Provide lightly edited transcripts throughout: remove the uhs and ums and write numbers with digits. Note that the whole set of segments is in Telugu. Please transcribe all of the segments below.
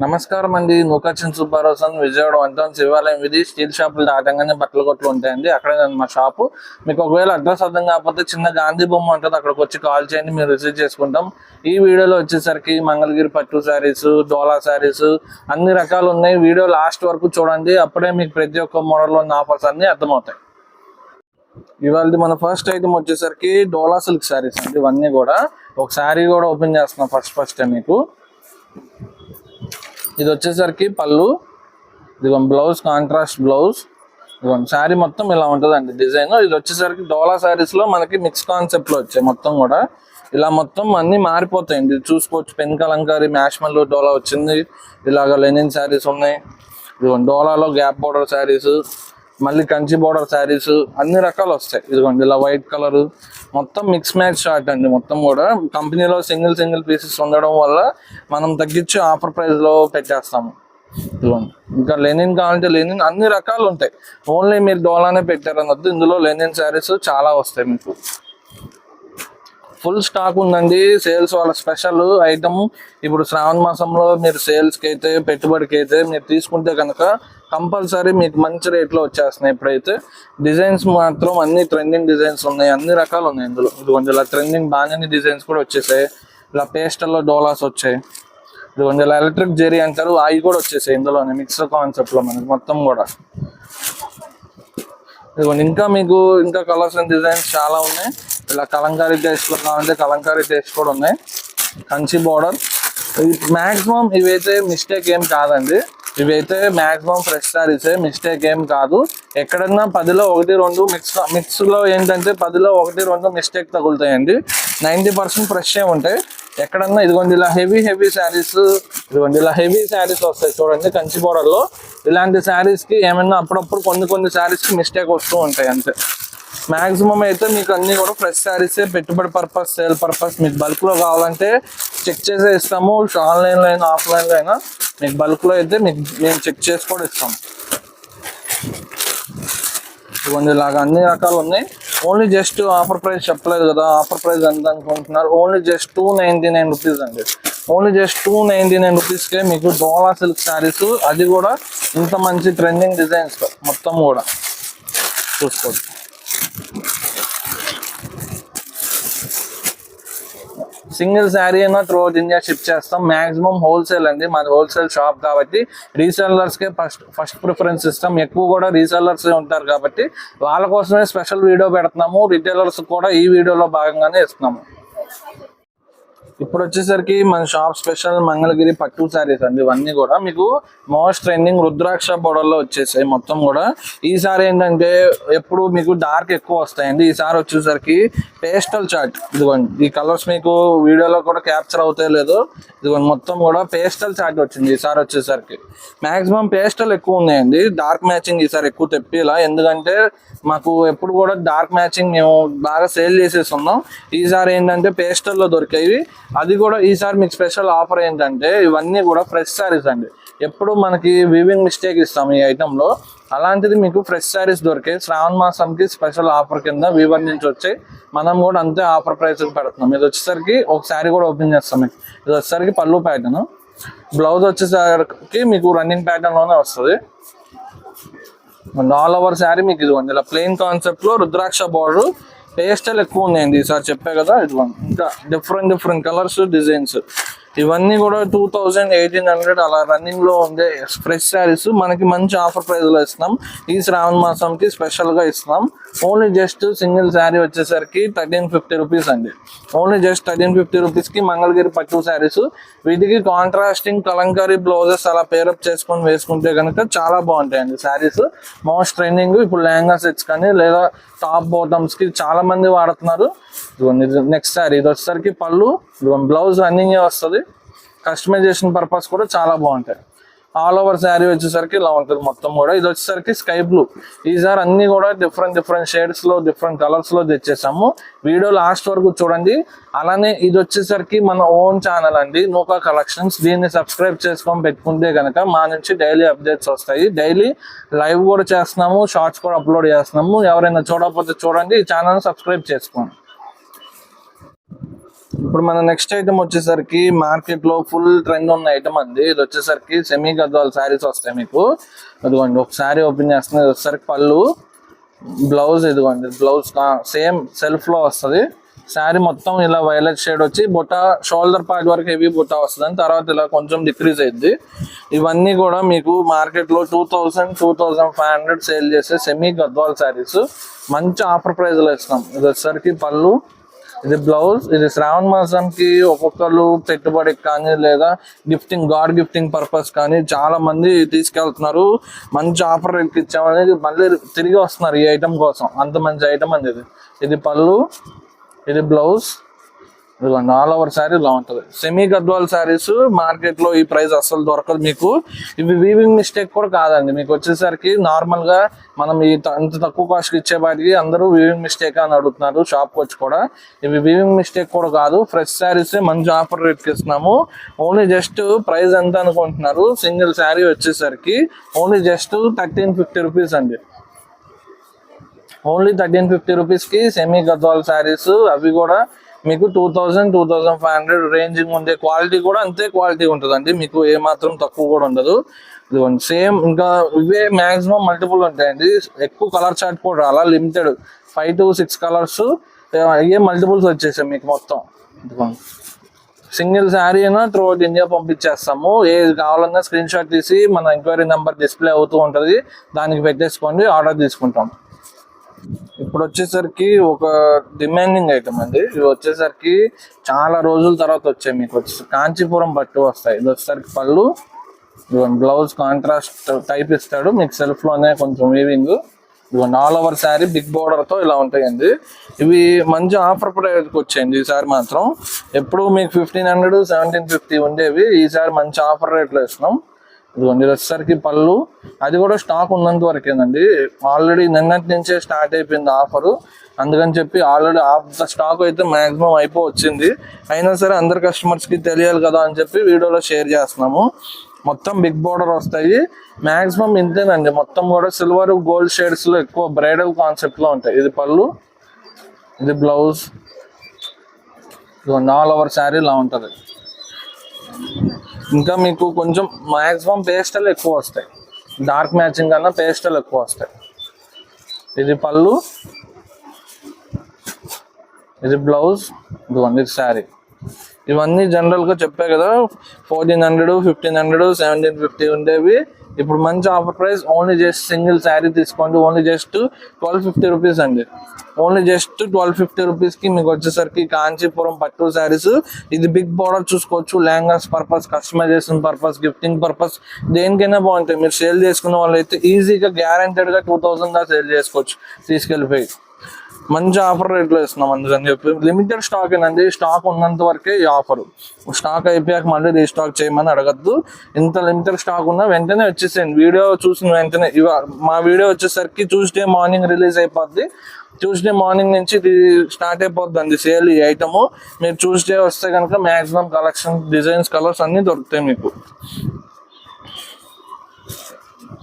నమస్కారం అండి. నూకాచిన సుబ్బారావు విజయవాడ వంతవన్ శివాలయం ఇది స్టీల్ షాపులు దాటంగానే బట్టల కొట్లు ఉంటాయండి. అక్కడే మా షాపు. మీకు ఒకవేళ అడ్రస్ అర్థం కాకపోతే చిన్న గాంధీ బొమ్మ ఉంటుంది, అక్కడికి వచ్చి కాల్ చేయండి, మేము రిసీవ్ చేసుకుంటాం. ఈ వీడియోలో వచ్చేసరికి మంగళగిరి పట్టు శారీస్, డోలా శారీస్ అన్ని రకాలు ఉన్నాయి. వీడియో లాస్ట్ వరకు చూడండి, అప్పుడే మీకు ప్రతి ఒక్క మోడల్లో ఉన్న ఆఫర్స్ అన్ని అర్థమవుతాయి. ఇవాళ మన ఫస్ట్ ఐటమ్ వచ్చేసరికి డోలా సిల్క్ శారీస్ అండి. ఇవన్నీ కూడా ఒక శారీ కూడా ఓపెన్ చేస్తున్నాం ఫస్ట్ మీకు. ఇది వచ్చేసరికి పళ్ళు, ఇది బ్లౌజ్, కాంట్రాస్ట్ బ్లౌజ్. ఇదిగోండి శారీ మొత్తం ఇలా ఉంటుందండి డిజైన్. ఇది వచ్చేసరికి డోలా శారీస్ లో మనకి మిక్స్ కాన్సెప్ట్ లో వచ్చాయి. మొత్తం కూడా ఇలా మొత్తం అన్ని మారిపోతాయండి. ఇది చూసుకోవచ్చు, పెన్ కలంకారీ, మ్యాష్మల్ డోలా వచ్చింది. ఇలాగ లెనిన్ శారీస్ ఉన్నాయి. ఇదిగోండి డోలాలో గ్యాప్ బోర్డర్ శారీస్, మళ్ళీ కంచి బోర్డర్ శారీస్ అన్ని రకాలు వస్తాయి. ఇదిగోండి ఇలా వైట్ కలర్ మొత్తం మిక్స్ మ్యాచ్ షార్ట్ అండి. మొత్తం కూడా కంపెనీలో సింగిల్ పీసెస్ ఉండడం వల్ల మనం తగ్గించి ఆఫర్ ప్రైస్ లో పెట్టేస్తాము. ఇదిగోండి ఇంకా లెనిన్ కావాలంటే లెనిన్ అన్ని రకాలు ఉంటాయి. ఓన్లీ మీరు డోలానే పెట్టారన్నట్టు ఇందులో లెనిన్ శారీస్ చాలా వస్తాయి. మీకు ఫుల్ స్టాక్ ఉందండి. సేల్స్ వాళ్ళ స్పెషల్ ఐటమ్. ఇప్పుడు శ్రావణ మాసంలో మీరు సేల్స్కి అయితే, పెట్టుబడికి అయితే మీరు తీసుకుంటే కనుక కంపల్సరీ మీకు మంచి రేట్లో వచ్చేస్తున్నాయి. ఇప్పుడైతే డిజైన్స్ మాత్రం అన్ని ట్రెండింగ్ డిజైన్స్ ఉన్నాయి, అన్ని రకాలు ఉన్నాయి ఇందులో. ఇదిగోండి ఇలా ట్రెండింగ్ బాగానే డిజైన్స్ కూడా వచ్చేసాయి. ఇలా పేస్టల్లో డోలాస్ వచ్చాయి. ఇదిగోండి ఇలా ఎలక్ట్రిక్ జెరీ అంటారు, అవి కూడా వచ్చేసాయి ఇందులోనే మిక్సర్ కాన్సెప్ట్లో మనకి మొత్తం కూడా. ఇదిగోండి ఇంకా కలర్స్ అండ్ డిజైన్స్ చాలా ఉన్నాయి. ఇలా కలంకారీ టేస్ట్లో కావాలంటే కలంకారీ టేస్ట్ కూడా ఉన్నాయి. కంచి బోర్డర్ మ్యాక్సిమం ఇవైతే మిస్టేక్ ఏం కాదండి. ఇవైతే మ్యాక్సిమం ఫ్రెష్ శారీసే, మిస్టేక్ ఏం కాదు. ఎక్కడన్నా 10లో 1-2 మిక్స్ లో ఏంటంటే 10లో 1-2 మిస్టేక్ తగులుతాయండి. 90% ఫ్రెష్ ఉంటాయి. ఎక్కడన్నా ఇదిగోండి ఇలా హెవీ శారీస్, ఇదిగోండి ఇలా హెవీ శారీస్ వస్తాయి చూడండి కంచి బోర్డర్ లో. ఇలాంటి శారీస్ కి ఏమైనా అప్పుడప్పుడు కొన్ని శారీస్ కి మిస్టేక్ వస్తూ ఉంటాయి అంతే. మాక్సిమం అయితే మీకు అన్ని కూడా ఫ్రెష్ శారీసే. పెట్టుబడి పర్పస్, సేల్ పర్పస్ మీకు బల్క్ లో కావాలంటే చెక్ చేసే ఇస్తాము. ఆన్లైన్ లో అయినా ఆఫ్లైన్ లో అయినా మీకు బల్క్ లో అయితే మేము చెక్ చేసి కూడా ఇస్తాము. ఇవన్నీ ఇలాగా అన్ని రకాలు ఉన్నాయి. ఓన్లీ జస్ట్ ఆఫర్ ప్రైస్ చెప్పలేదు కదా, ఆఫర్ ప్రైస్ ఎంత అనుకుంటున్నారు? ఓన్లీ జస్ట్ 299 రూపీస్ అండి. ఓన్లీ జస్ట్ 299 రూపీస్కే మీకు డోలా సిల్క్ శారీస్, అది కూడా ఇంత మంచి ట్రెండింగ్ డిజైన్స్ మొత్తం కూడా చూసుకోవచ్చు. సింగిల్ శారీ అయినా త్రూ అవుట్ ఇండియా షిప్ చేస్తాం. మాక్సిమం హోల్సేల్ అండి, మాది హోల్సేల్ షాప్ కాబట్టి రీసెల్లర్స్కే ఫస్ట్ ప్రిఫరెన్స్ ఇస్తాం. ఎక్కువ కూడా రీసెల్లర్స్ ఉంటారు కాబట్టి వాళ్ళ కోసమే స్పెషల్ వీడియో పెడుతున్నాము. రిటైలర్స్ కూడా ఈ వీడియోలో భాగంగానే ఇస్తున్నాము. ఇప్పుడు వచ్చేసరికి మన షాప్ స్పెషల్ మంగళగిరి పట్టు శారీస్ అండి. ఇవన్నీ కూడా మీకు మోస్ట్ ట్రెండింగ్ రుద్రాక్ష బోర్డర్లో వచ్చేసాయి మొత్తం కూడా. ఈసారి ఏంటంటే ఎప్పుడు మీకు డార్క్ ఎక్కువ వస్తాయండి. ఈసారి వచ్చేసరికి పేస్టల్ చార్ట్, ఇదిగోండి ఈ కలర్స్ మీకు వీడియోలో కూడా క్యాప్చర్ అవుతాయో లేదో, ఇదిగోండి మొత్తం కూడా పేస్టల్ చార్ట్ వచ్చింది ఈసారి వచ్చేసరికి. మాక్సిమం పేస్టల్ ఎక్కువ ఉన్నాయండి. డార్క్ మ్యాచింగ్ ఈసారి ఎక్కువ తెప్పిలా, ఎందుకంటే మాకు ఎప్పుడు కూడా డార్క్ మ్యాచింగ్ మేము బాగా సేల్ చేసేస్తున్నాం. ఈసారి ఏంటంటే పేస్టల్లో దొరికాయి. అది కూడా ఈసారి మీకు స్పెషల్ ఆఫర్ ఏంటంటే ఇవన్నీ కూడా ఫ్రెష్ శారీస్ అండి. ఎప్పుడు మనకి వీవింగ్ మిస్టేక్ ఇస్తాం ఈ ఐటెంలో, అలాంటిది మీకు ఫ్రెష్ శారీస్ దొరికాయి. శ్రావణ మాసంకి స్పెషల్ ఆఫర్ కింద వీవర్ నుంచి వచ్చాయి. మనం కూడా అంతే ఆఫర్ ప్రైస్ పెడుతున్నాం. ఇది వచ్చేసరికి ఒక శారీ కూడా ఓపెన్ చేస్తాం. మీకు ఇది వచ్చేసరికి పళ్ళు ప్యాటర్న్, బ్లౌజ్ వచ్చేసరికి మీకు రన్నింగ్ ప్యాటర్న్ లోనే వస్తుంది. ఆల్ ఓవర్ శారీ మీకు ఇదిగోండి ఇలా ప్లెయిన్ కాన్సెప్ట్ లో రుద్రాక్ష బోర్డర్. పేస్టల్ ఎక్కువ ఉన్నాయండి ఈసారి, చెప్పే కదా. ఇదిగోండి ఇంకా డిఫరెంట్ కలర్స్, డిజైన్స్ ఇవన్నీ కూడా 2100-1800 అలా రన్నింగ్ లో ఉండే ఫ్రెష్ శారీస్ మనకి మంచి ఆఫర్ ప్రైస్ లో ఇస్తున్నాం. ఈ శ్రావణ మాసంకి స్పెషల్ గా ఇస్తున్నాం. ఓన్లీ జస్ట్ సింగిల్ శారీ వచ్చేసరికి 1350 రూపీస్ అండి. ఓన్లీ జస్ట్ 1350 రూపీస్ కి మంగళగిరి పట్టు శారీస్. వీటికి కాంట్రాస్టింగ్ కలంకారీ బ్లౌజెస్ అలా పేరప్ చేసుకొని వేసుకుంటే కనుక చాలా బాగుంటాయండి శారీస్. మోస్ట్ ట్రెండింగ్ ఇప్పుడు లెహంగా సెట్స్ కానీ లేదా టాప్ బాటమ్స్ కి చాలా మంది వాడుతున్నారు. నెక్స్ట్ శారీ ఇది వచ్చేసరికి పళ్ళు, బ్లౌజ్ రన్నింగ్ వస్తుంది. కస్టమైజేషన్ పర్పస్ కూడా చాలా బాగుంటాయి. ఆల్ ఓవర్ శారీ వచ్చేసరికి ఇలా ఉంటుంది మొత్తం కూడా. ఇది వచ్చేసరికి స్కై బ్లూ. ఈసారి అన్ని కూడా డిఫరెంట్ షేడ్స్ లో, డిఫరెంట్ కలర్స్ లో తెచ్చేసాము. వీడియో లాస్ట్ వరకు చూడండి. అలానే ఇది వచ్చేసరికి మన ఓన్ ఛానల్ అండి, నూకా కలెక్షన్స్. దీన్ని సబ్స్క్రైబ్ చేసుకొని పెట్టుకుంటే కనుక మా నుంచి డైలీ అప్డేట్స్ వస్తాయి. డైలీ లైవ్ కూడా చేస్తున్నాము, షార్ట్స్ కూడా అప్లోడ్ చేస్తున్నాము. ఎవరైనా చూడకపోతే చూడండి, ఈ ఛానల్ సబ్స్క్రైబ్ చేసుకోండి. ఇప్పుడు మన నెక్స్ట్ ఐటమ్ వచ్చేసరికి మార్కెట్ లో ఫుల్ ట్రెండ్ ఉన్న ఐటమ్ అండి. ఇది వచ్చేసరికి సెమీ గద్వాల్ శారీస్ వస్తాయి మీకు. ఇదిగోండి ఒక శారీ ఓపెన్ చేస్తున్నా. ఇది వచ్చేసరికి పళ్ళు, బ్లౌజ్. ఇదిగోండి బ్లౌజ్ సేమ్ సెల్ఫ్ లో వస్తుంది. శారీ మొత్తం ఇలా వైలెట్ షేడ్ వచ్చి బుట్ట షోల్డర్ పార్ట్ వరకు హెవీ బుట్ట వస్తుంది. తర్వాత ఇలా కొంచెం డిక్రీజ్ అయింది. ఇవన్నీ కూడా మీకు మార్కెట్ లో 2000-2500 సేల్ చేసే సెమీ గద్వాల్ శారీస్ మంచి ఆఫర్ ప్రైస్ లో ఇస్తున్నాం. ఇది వచ్చేసరికి పళ్ళు, ఇది బ్లౌజ్. ఇది శ్రావణ మాసానికి ఒక్కొక్కరు పెట్టుబడికి కానీ లేదా గిఫ్టింగ్, గాడ్ గిఫ్టింగ్ పర్పస్ కానీ చాలా మంది తీసుకెళ్తున్నారు. మంచి ఆఫర్ రేట్కి ఇచ్చామనేది మళ్ళీ తిరిగి వస్తున్నారు ఈ ఐటమ్ కోసం. అంత మంచి ఐటమ్ అండి ఇది. ఇది పళ్ళు, ఇది బ్లౌజ్. ఇదిగోండి ఆల్ ఓవర్ శారీ ఇలా ఉంటుంది. సెమీ గద్వాల్ శారీస్ మార్కెట్ లో ఈ ప్రైస్ అస్సలు దొరకదు మీకు. ఇవి వీవింగ్ మిస్టేక్ కూడా కాదండి. మీకు వచ్చేసరికి నార్మల్ గా మనం ఇంత తక్కువ కాస్ట్ ఇచ్చే వాటికి అందరూ వీవింగ్ మిస్టేక్ అని అడుగుతున్నారు షాప్కి వచ్చి కూడా. ఇవి వీవింగ్ మిస్టేక్ కూడా కాదు. ఫ్రెష్ శారీస్ మంచి ఆఫర్ రేట్కి ఇస్తున్నాము. ఓన్లీ జస్ట్ ప్రైస్ ఎంత అనుకుంటున్నారు? సింగిల్ శారీ వచ్చేసరికి ఓన్లీ జస్ట్ 1350 రూపీస్ అండి. ఓన్లీ 1350 రూపీస్కి సెమీ గద్వాల్ శారీస్. అవి కూడా మీకు 2000-2500 రేంజింగ్ ఉండే క్వాలిటీ కూడా అంతే క్వాలిటీ ఉంటుందండి. మీకు ఏమాత్రం తక్కువ కూడా ఉండదు. ఇదిగోండి సేమ్. ఇంకా ఇవే మ్యాక్సిమం మల్టిపుల్ ఉంటాయండి. ఎక్కువ కలర్ చార్ట్ కూడా అలా లిమిటెడ్ 5 to 6 కలర్స్ అయ్యే మల్టిపుల్స్ వచ్చేసాయి మీకు మొత్తం. ఇదిగోండి సింగిల్ శారీ అయినా త్రూఅవుట్ ఇండియా పంపించేస్తాము. ఏది కావాలన్నా స్క్రీన్ షాట్ తీసి మన ఎంక్వైరీ నెంబర్ డిస్ప్లే అవుతూ ఉంటుంది, దానికి పెట్టేసుకోండి, ఆర్డర్ తీసుకుంటాం. ఇప్పుడు వచ్చేసరికి ఒక డిమాండింగ్ ఐటమ్ అండి. ఇవి వచ్చేసరికి చాలా రోజుల తర్వాత వచ్చాయి. మీకు వచ్చేసి కాంచీపురం పట్టు వస్తాయి. ఇది వచ్చేసరికి పళ్ళు, బ్లౌజ్ కాంట్రాస్ట్ టైప్ ఇస్తాడు మీకు. సెల్ఫ్ లోనే కొంచెం వీవింగ్. ఇదిగోండి all over sari big border తో ఇలా ఉంటాయండి. ఇవి మంచి ఆఫర్ ప్రైస్కి వచ్చాయండి ఈసారి మాత్రం. ఎప్పుడు మీకు 1500-1750 ఉండేవి, ఈసారి మంచి ఆఫర్ రేట్లో ఇస్తున్నాం. ఇదిగోండి వచ్చేసరికి పళ్ళు. అది కూడా స్టాక్ ఉన్నంత వరకేనండి. ఆల్రెడీ నిన్నటి నుంచే స్టార్ట్ అయిపోయింది ఆఫరు. అందుకని చెప్పి ఆల్రెడీ ఆఫ్ ద స్టాక్ అయితే మాక్సిమం వచ్చింది. అయినా సరే అందరు కస్టమర్స్కి తెలియాలి కదా అని చెప్పి వీడియోలో షేర్ చేస్తున్నాము. మొత్తం బిగ్ బోర్డర్ వస్తాయి. మాక్సిమం ఇంతేనండి. మొత్తం కూడా సిల్వర్ గోల్డ్ షేడ్స్ లో ఎక్కువ బ్రైడల్ కాన్సెప్ట్ లో ఉంటాయి. ఇది పళ్ళు, ఇది బ్లౌజ్. ఇదిగోండి ఆల్ ఓవర్ శారీ ఇలా ఉంటుంది. ఇంకా మీకు కొంచెం మాక్సిమం పేస్టల్ ఎక్కువ వస్తాయి. డార్క్ మ్యాచింగ్ కన్నా పేస్టల్ ఎక్కువ వస్తాయి. ఇది పళ్ళు, ఇది బ్లౌజ్, ఇదిగోండి ఇది శారీ. ఇవన్నీ జనరల్గా చెప్పే కదా 1400, 1500, 1750 ఉండేవి. ఇప్పుడు మంచి offer price. Only just single sari తీసుకోండి. ఓన్లీ జస్ట్ 1250 రూపీస్ అండి. ఓన్లీ జస్ట్ 1250 రూపీస్కి మీకు వచ్చేసరికి కాంచీపురం పట్టు శారీస్. ఇది బిగ్ బోర్డర్ చూసుకోవచ్చు. Lehengas purpose, customisation purpose, gifting purpose దేనికైనా బాగుంటాయి. మీరు సేల్ చేసుకున్న వాళ్ళు అయితే ఈజీగా గ్యారెంటెడ్గా 2000 గా సేల్ చేసుకోవచ్చు తీసుకెళ్ళిపోయి. మంచి ఆఫర్ రేట్లో ఇస్తున్నాం. అందుకని చెప్పి లిమిటెడ్ స్టాక్ ఏనండి. స్టాక్ ఉన్నంత వరకే ఈ ఆఫర్. స్టాక్ అయిపోయాక మళ్ళీ రీస్టాక్ చేయమని అడగద్దు. ఇంత లిమిటెడ్ స్టాక్ ఉన్నా వెంటనే వచ్చేసేయండి. వీడియో చూసిన వెంటనే. మా వీడియో వచ్చేసరికి ట్యూస్డే మార్నింగ్ రిలీజ్ అయిపోద్ది. ట్యూస్డే మార్నింగ్ నుంచి ఇది స్టార్ట్ అయిపోద్దండి సేల్ ఈ ఐటమ్. మీరు ట్యూస్డే వస్తే కనుక మ్యాక్సిమం కలెక్షన్, డిజైన్స్, కలర్స్ అన్నీ దొరుకుతాయి మీకు.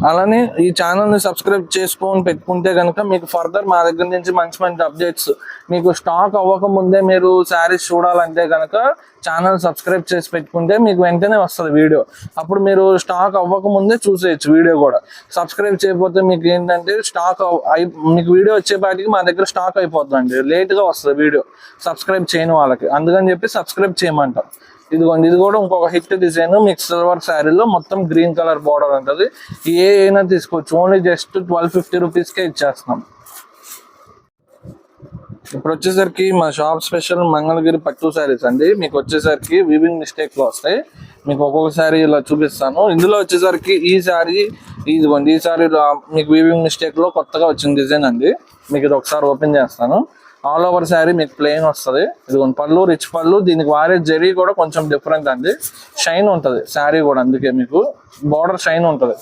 అలానే ఈ ఛానల్ని సబ్స్క్రైబ్ చేసుకొని పెట్టుకుంటే కనుక మీకు ఫర్దర్ మా దగ్గర నుంచి మంచి మంచి అప్డేట్స్, మీకు స్టాక్ అవ్వక ముందే మీరు శారీస్ చూడాలంటే కనుక ఛానల్ సబ్స్క్రైబ్ చేసి పెట్టుకుంటే మీకు వెంటనే వస్తుంది వీడియో. అప్పుడు మీరు స్టాక్ అవ్వక ముందే చూసేయచ్చు వీడియో కూడా. సబ్స్క్రైబ్ చేయకపోతే మీకు ఏంటంటే మీకు వీడియో వచ్చేపాటికి మా దగ్గర స్టాక్ అయిపోతుందండి. లేట్గా వస్తుంది వీడియో సబ్స్క్రైబ్ చేయని వాళ్ళకి. అందుకని చెప్పి సబ్స్క్రైబ్ చేయమంటాం. ఇదిగోండి ఇది కూడా ఇంకొక హిట్ డిజైన్. మీకు సిల్వర్ శారీలో మొత్తం గ్రీన్ కలర్ బార్డర్ ఉంటుంది. ఏ అయినా తీసుకోవచ్చు. ఓన్లీ జస్ట్ 1250 రూపీస్కే ఇచ్చేస్తున్నాం. ఇప్పుడు వచ్చేసరికి మా షాప్ స్పెషల్ మంగళగిరి పట్టు శారీస్ అండి. మీకు వచ్చేసరికి వీవింగ్ మిస్టేక్లో వస్తాయి. మీకు ఒక్కొక్క శారీ ఇలా చూపిస్తాను. ఇందులో వచ్చేసరికి ఈ శారీ, ఇదిగోండి ఈ శారీలో మీకు వీవింగ్ మిస్టేక్లో కొత్తగా వచ్చిన డిజైన్ అండి. మీకు ఇది ఒకసారి ఓపెన్ చేస్తాను. ఆల్ ఓవర్ శారీ మీకు ప్లెయిన్ వస్తుంది. ఇదిగోండి పళ్ళు, రిచ్ పళ్ళు. దీనికి వారే జరీ కూడా కొంచెం డిఫరెంట్ అండి. షైన్ ఉంటుంది శారీ కూడా, అందుకే మీకు బార్డర్ షైన్ ఉంటుంది.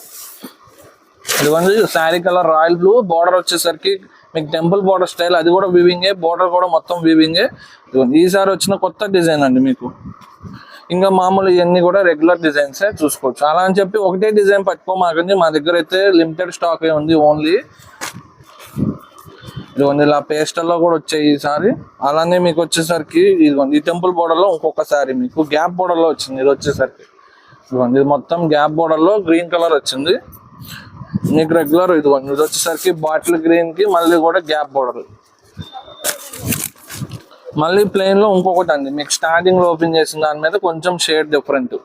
ఇదిగోండి sari colour royal blue. Border వచ్చేసరికి మీకు టెంపుల్ బార్డర్ స్టైల్. అది కూడా వీవింగే. బార్డర్ కూడా మొత్తం వీవింగే. ఇదిగోండి ఈసారి వచ్చిన కొత్త డిజైన్ అండి మీకు. ఇంకా మామూలు ఇవన్నీ కూడా రెగ్యులర్ డిజైన్సే చూసుకోవచ్చు. అలా అని చెప్పి ఒకటే డిజైన్ పట్టుకోమాకండి. మా దగ్గర అయితే లిమిటెడ్ స్టాక్ ఉంది ఓన్లీ. ఇదిగోండి ఇలా పేస్టల్లో కూడా వచ్చాయి ఈసారి. అలానే మీకు వచ్చేసరికి ఇదిగోండి ఈ టెంపుల్ బోర్డర్ లో ఇంకొక శారీ మీకు గ్యాప్ బోర్డర్ లో వచ్చింది. ఇది వచ్చేసరికి ఇదిగోండి ఇది మొత్తం గ్యాప్ బోర్డర్ లో గ్రీన్ కలర్ వచ్చింది మీకు రెగ్యులర్. ఇదిగోండి ఇది వచ్చేసరికి బాటిల్ గ్రీన్ కి మళ్ళీ కూడా గ్యాప్ బోర్డర్. మళ్ళీ ప్లెయిన్ లో ఇంకొకటి అండి మీకు స్టార్టింగ్ లో ఓపెన్ చేసిన దాని మీద కొంచెం షేడ్ డిఫరెంట్.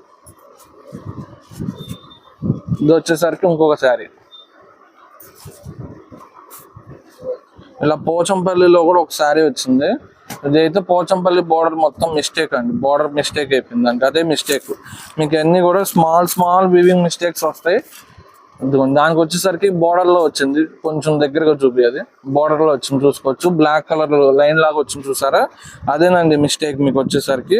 ఇది వచ్చేసరికి ఇంకొక శారీ. ఇలా పోచంపల్లిలో కూడా ఒక శారీ వచ్చింది. ఇదైతే పోచంపల్లి బోర్డర్ మొత్తం మిస్టేక్ అండి, బోర్డర్ మిస్టేక్ అయిపోయింది అంటే అదే మిస్టేక్. మీకు అన్ని కూడా స్మాల్ వీవింగ్ మిస్టేక్స్ వస్తాయి. దానికి వచ్చేసరికి బోర్డర్ లో వచ్చింది, కొంచెం దగ్గరగా చూపి అది బోర్డర్ లో వచ్చింది చూసుకోవచ్చు. బ్లాక్ కలర్ లైన్ లాగా వచ్చింది చూసారా, అదేనండి మిస్టేక్ మీకు వచ్చేసరికి.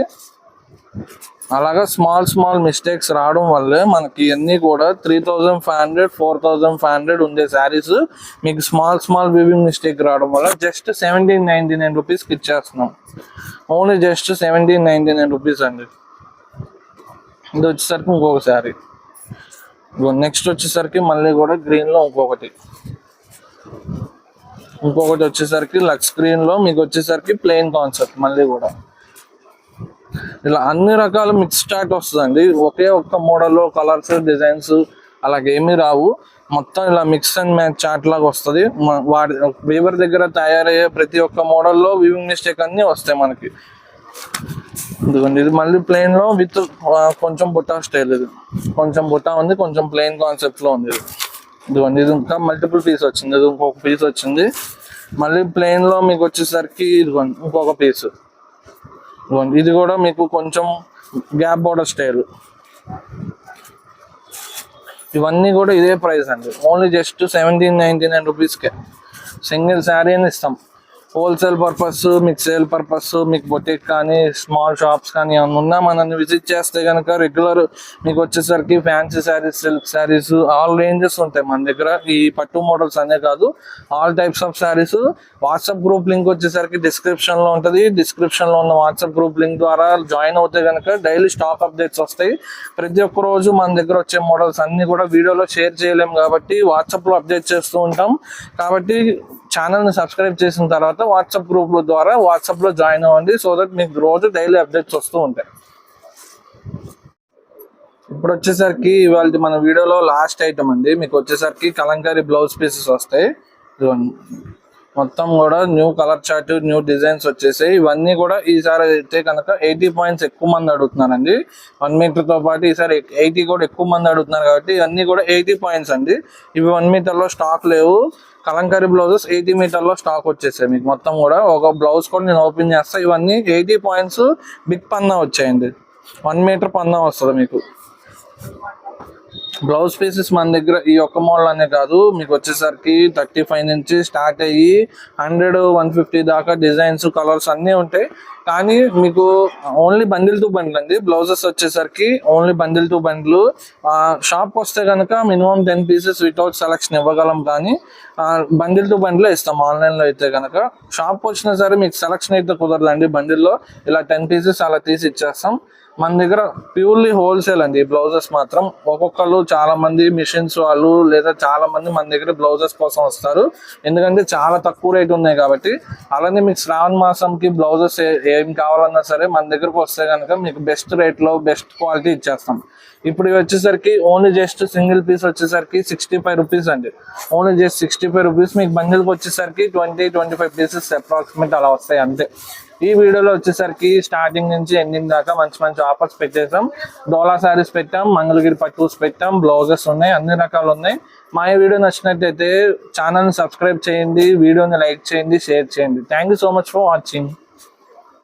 అలాగా స్మాల్ మిస్టేక్స్ రావడం వల్లే మనకి అన్ని కూడా 3500 4500 ఉండే శారీస్ మీకు స్మాల్ వీవింగ్ మిస్టేక్ రావడం వల్ల జస్ట్ 1799 రూపీస్కి ఇచ్చేస్తున్నాం. ఓన్లీ జస్ట్ 1799 రూపీస్ అండి. ఇది వచ్చేసరికి ఇంకొక శారీ. నెక్స్ట్ వచ్చేసరికి మళ్ళీ కూడా గ్రీన్ లో ఇంకొకటి వచ్చేసరికి లక్స్ గ్రీన్ లో మీకు వచ్చేసరికి ప్లెయిన్ కాన్సెప్ట్. మళ్ళీ కూడా ఇలా అన్ని రకాల మిక్స్ చార్ట్ వస్తుందండి. ఒకే ఒక్క మోడల్లో కలర్స్ డిజైన్స్ అలాగేమీ రావు, మొత్తం ఇలా మిక్స్ అండ్ మ్యాచ్ చార్ట్ లాగా వస్తుంది. వాడి వీవర్ దగ్గర తయారయ్యే ప్రతి ఒక్క మోడల్లో వీవింగ్ మిస్టేక్ అన్ని వస్తాయి మనకి. ఇదిగోండి ఇది మళ్ళీ ప్లెయిన్ లో విత్ కొంచెం బుట్టా స్టైల్. ఇది కొంచెం బుట్టా ఉంది, కొంచెం ప్లెయిన్ కాన్సెప్ట్ లో ఉంది. ఇదిగోండి ఇది ఇంకా మల్టిపుల్ పీస్ వచ్చింది. ఇది ఇంకొక పీస్ వచ్చింది. మళ్ళీ ప్లెయిన్ లో మీకు వచ్చేసరికి ఇదిగోండి ఇంకొక పీస్. ఇది కూడా మీకు కొంచెం గ్యాప్ బోర్డర్ స్టైల్. ఇవన్నీ కూడా ఇదే ప్రైస్ అండి, ఓన్లీ జస్ట్ 1799 రూపీస్కే సింగిల్ శారీ అని ఇస్తాం. హోల్సేల్ పర్పస్, మీకు సేల్ పర్పస్, మీకు బొటిక్ కానీ స్మాల్ షాప్స్ కానీ ఏమన్నా ఉన్నా మనల్ని విజిట్ చేస్తే కనుక రెగ్యులర్ మీకు వచ్చేసరికి fancy saris, silk saris all ranges ఉంటాయి మన దగ్గర. ఈ పట్టు మోడల్స్ అనే కాదు, all types of saris. WhatsApp group link వచ్చేసరికి డిస్క్రిప్షన్ లో ఉంటుంది. డిస్క్రిప్షన్ లో ఉన్న వాట్సాప్ గ్రూప్ లింక్ ద్వారా జాయిన్ అవుతే కనుక డైలీ స్టాక్ అప్డేట్స్ వస్తాయి. ప్రతి ఒక్క రోజు మన దగ్గర వచ్చే మోడల్స్ అన్ని కూడా వీడియోలో షేర్ చేయలేము కాబట్టి వాట్సాప్ లో అప్డేట్ చేస్తూ ఉంటాం. కాబట్టి ఛానల్ ని సబ్స్క్రైబ్ చేసిన తర్వాత వాట్సాప్ గ్రూప్ ద్వారా వాట్సాప్ లో జాయిన్ అవ్వండి, సో దట్ మీకు రోజు డైలీ అప్డేట్స్ వస్తూ ఉంటాయి. ఇప్పుడు వచ్చేసరికి ఇవాళ మన వీడియోలో లాస్ట్ ఐటమ్ అండి, మీకు వచ్చేసరికి కలంకారీ బ్లౌజ్ పీసెస్ వస్తాయి. మొత్తం కూడా new colour chart, new designs వచ్చేసాయి. ఇవన్నీ కూడా ఈసారి అయితే కనుక 80 పాయింట్స్ ఎక్కువ మంది అడుగుతున్నారండి. 1 మీటర్ తో పాటు ఈసారి 80 కూడా ఎక్కువ మంది అడుగుతున్నారు కాబట్టి ఇవన్నీ కూడా 80 పాయింట్స్ అండి. ఇవి 1 మీటర్ లో స్టాక్ లేవు. కలంకారీ బ్లౌజెస్ 80 మీటర్లో స్టాక్ వచ్చేసాయి మీకు. మొత్తం కూడా ఒక బ్లౌజ్ కూడా నేను ఓపెన్ చేస్తాను. ఇవన్నీ 80 పాయింట్స్ బిగ్ పన్నా వచ్చాయండి. 1 మీటర్ పన్నా వస్తుంది మీకు. బ్లౌజ్ పీసెస్ మన దగ్గర ఈ ఒక్క మోడల్ అనే కాదు, మీకు వచ్చేసరికి 35 నుంచి స్టార్ట్ అయ్యి 100 150 దాకా డిజైన్స్, కలర్స్ అన్నీ ఉంటాయి. కానీ మీకు ఓన్లీ బండిల్ టు బండిల్ అండి. బ్లౌజెస్ వచ్చేసరికి only bundle to bundle. Shop వస్తే కనుక మినిమం 10 పీసెస్ వితౌట్ సెలక్షన్ ఇవ్వగలం, కానీ బండిల్ టు బండిల్ ఇస్తాం. ఆన్లైన్లో అయితే కనుక షాప్ వచ్చినా సరే మీకు సెలక్షన్ అయితే కుదరదండి. బండిల్లో ఇలా 10 పీసెస్ అలా తీసి ఇచ్చేస్తాం. మన దగ్గర ప్యూర్లీ హోల్సేల్ అండి. బ్లౌజెస్ మాత్రం ఒక్కొక్కరు చాలా మంది మిషన్స్ వాళ్ళు లేదా చాలా మంది మన దగ్గర బ్లౌజెస్ కోసం వస్తారు, ఎందుకంటే చాలా తక్కువ రేట్ ఉన్నాయి కాబట్టి. అలానే మీకు శ్రావణ మాసంకి బ్లౌజెస్ ఏం కావాలన్నా సరే మన దగ్గరకు వస్తే కనుక మీకు బెస్ట్ రేట్లో బెస్ట్ క్వాలిటీ ఇచ్చేస్తాం. ఇప్పుడు ఇవి వచ్చేసరికి ఓన్లీ జస్ట్ సింగిల్ పీస్ వచ్చేసరికి 65 రూపీస్ అండి. Only just 65 rupees. మీకు బండిల్కి వచ్చేసరికి 20-25 పీసెస్ అప్రాక్సిమేట్ అలా వస్తాయి అంతే. ఈ వీడియోలో వచ్చేసరికి స్టార్టింగ్ నుంచి ఎండింగ్ దాకా మంచి ఆఫర్స్ పెట్టేసాం. డోలా శారీస్ పెట్టాం, మంగళగిరి పట్టూస్ పెట్టాం, బ్లౌజెస్ ఉన్నాయి, అన్ని రకాలు ఉన్నాయి. మా ఈ వీడియో నచ్చినట్లయితే ఛానల్ని సబ్స్క్రైబ్ చేయండి, వీడియోని లైక్ చేయండి, షేర్ చేయండి. Thank you so much for watching.